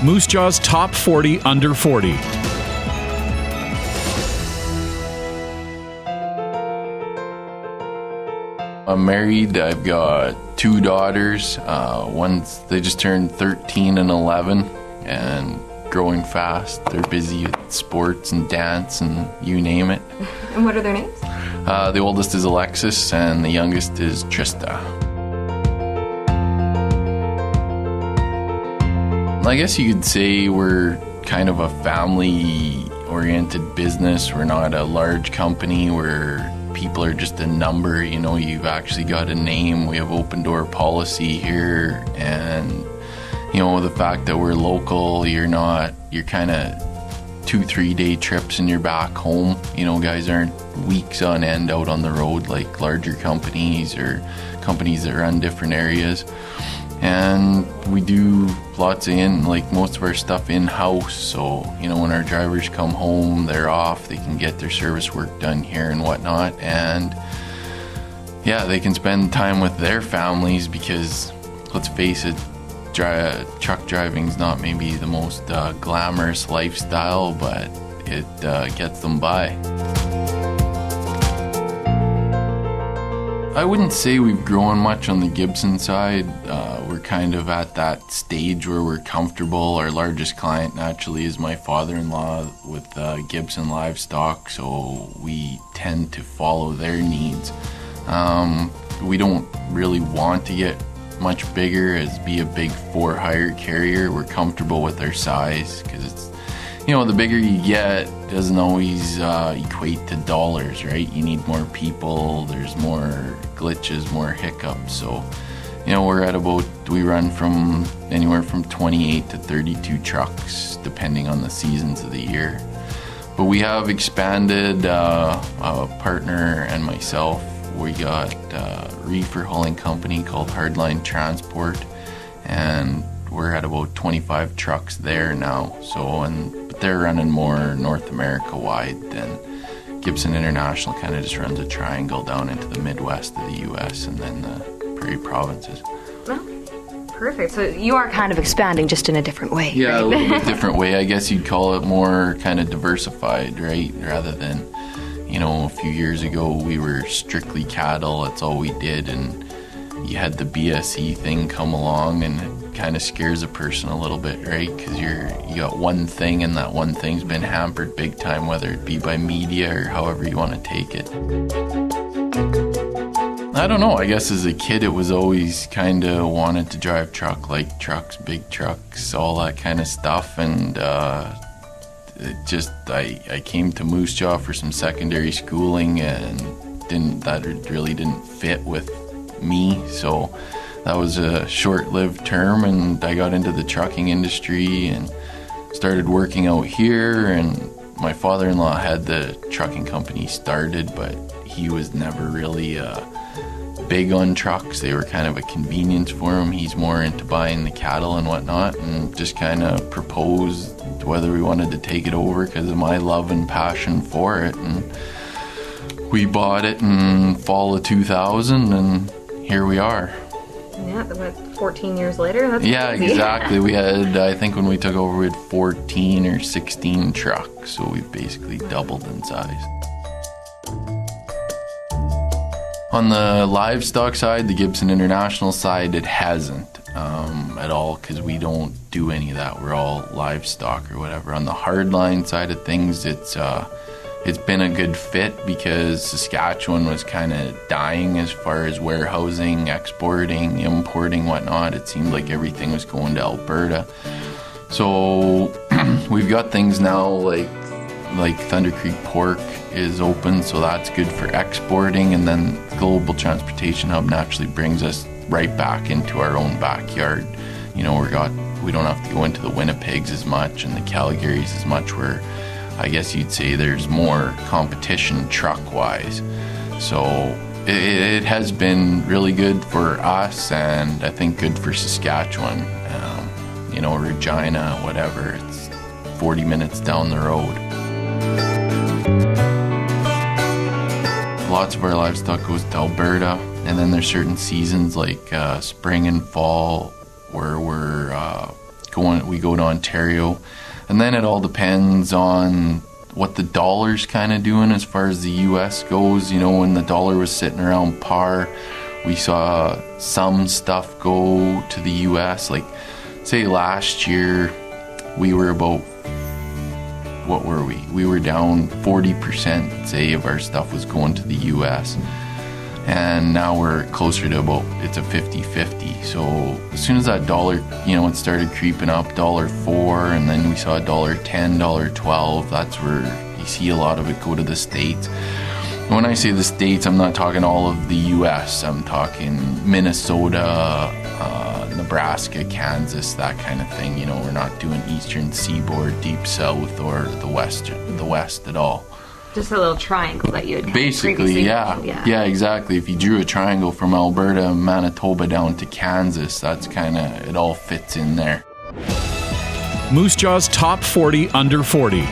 Moose Jaw's Top 40 Under 40. I'm married. I've got 2 daughters. They just turned 13 and 11 and growing fast. They're busy with sports and dance and you name it. And what are their names? The oldest is Alexis and the youngest is Trista. I guess you could say we're kind of a family-oriented business. We're not a large company where people are just a number. You know, you've actually got a name. We have open door policy here, and you know, the fact that we're local, you're kind of 2-3 day trips and you're back home. You know, guys aren't weeks on end out on the road like larger companies or companies that run different areas. And we do lots of most of our stuff in-house. So, you know, when our drivers come home, they're off, they can get their service work done here and whatnot. And yeah, they can spend time with their families because, let's face it, truck driving's not maybe the most glamorous lifestyle, but it gets them by. I wouldn't say we've grown much on the Gibson side. We're kind of at that stage where we're comfortable. Our largest client naturally is my father-in-law with Gibson Livestock, so we tend to follow their needs. We don't really want to get much bigger as be a big for-hire carrier. We're comfortable with our size because it's, you know, the bigger you get doesn't always equate to dollars, right? You need more people, there's more glitches, more hiccups. So, you know, we run from anywhere from 28 to 32 trucks depending on the seasons of the year. But we have expanded, a partner and myself. We got a reefer hauling company called Hardline Transport, and we're at about 25 trucks there now. But they're running more North America wide than Gibson International. Kind of just runs a triangle down into the Midwest of the U.S. and then the Prairie provinces. Well, perfect. So you are kind of expanding just in a different way. Yeah, right? a little bit different way. I guess you'd call it more kind of diversified, right? Rather than, you know, a few years ago we were strictly cattle. That's all we did, and you had the BSE thing come along, and it kind of scares a person a little bit, right? Because you got one thing, and that one thing's been hampered big time, whether it be by media or however you want to take it. I don't know. I guess as a kid, it was always kind of wanted to drive truck, like trucks, big trucks, all that kind of stuff, and I came to Moose Jaw for some secondary schooling, and that really didn't fit with me, so that was a short-lived term, and I got into the trucking industry and started working out here. And my father-in-law had the trucking company started, but he was never really big on trucks. They were kind of a convenience for him. He's more into buying the cattle and whatnot, and just kind of proposed whether we wanted to take it over because of my love and passion for it. And we bought it in fall of 2000, and here we are. Yeah, 14 years later? That's yeah, crazy. Exactly. We had, I think when we took over, we had 14 or 16 trucks, so we've basically doubled in size. On the livestock side, the Gibson International side, it hasn't at all, because we don't do any of that. We're all livestock or whatever. On the hardline side of things, it's been a good fit because Saskatchewan was kind of dying as far as warehousing, exporting, importing, whatnot. It seemed like everything was going to Alberta. So we've got things now like Thunder Creek Pork is open, so that's good for exporting. And then Global Transportation Hub naturally brings us right back into our own backyard. You know, we don't have to go into the Winnipegs as much and the Calgarys as much, where I guess you'd say there's more competition truck-wise. So it has been really good for us, and I think good for Saskatchewan. You know, Regina, whatever, it's 40 minutes down the road. Lots of our livestock goes to Alberta, and then there's certain seasons like spring and fall where we're we go to Ontario. And then it all depends on what the dollar's kind of doing as far as the US goes. You know, when the dollar was sitting around par, we saw some stuff go to the US. Like, say last year, we were about, what were we? We were down 40%, say, of our stuff was going to the US. And now we're closer to about, it's a 50-50. So as soon as that dollar, you know, it started creeping up, $1.04, and then we saw $1.10, $1.12, that's where you see a lot of it go to the States. And when I say the States, I'm not talking all of the US, I'm talking Minnesota, Nebraska, Kansas, that kind of thing. You know, we're not doing Eastern Seaboard, Deep South, or the West at all. Just a little triangle that you had basically, previously yeah. mentioned, Yeah, exactly. If you drew a triangle from Alberta, Manitoba down to Kansas, that's kind of, it all fits in there. Moose Jaw's Top 40 Under 40.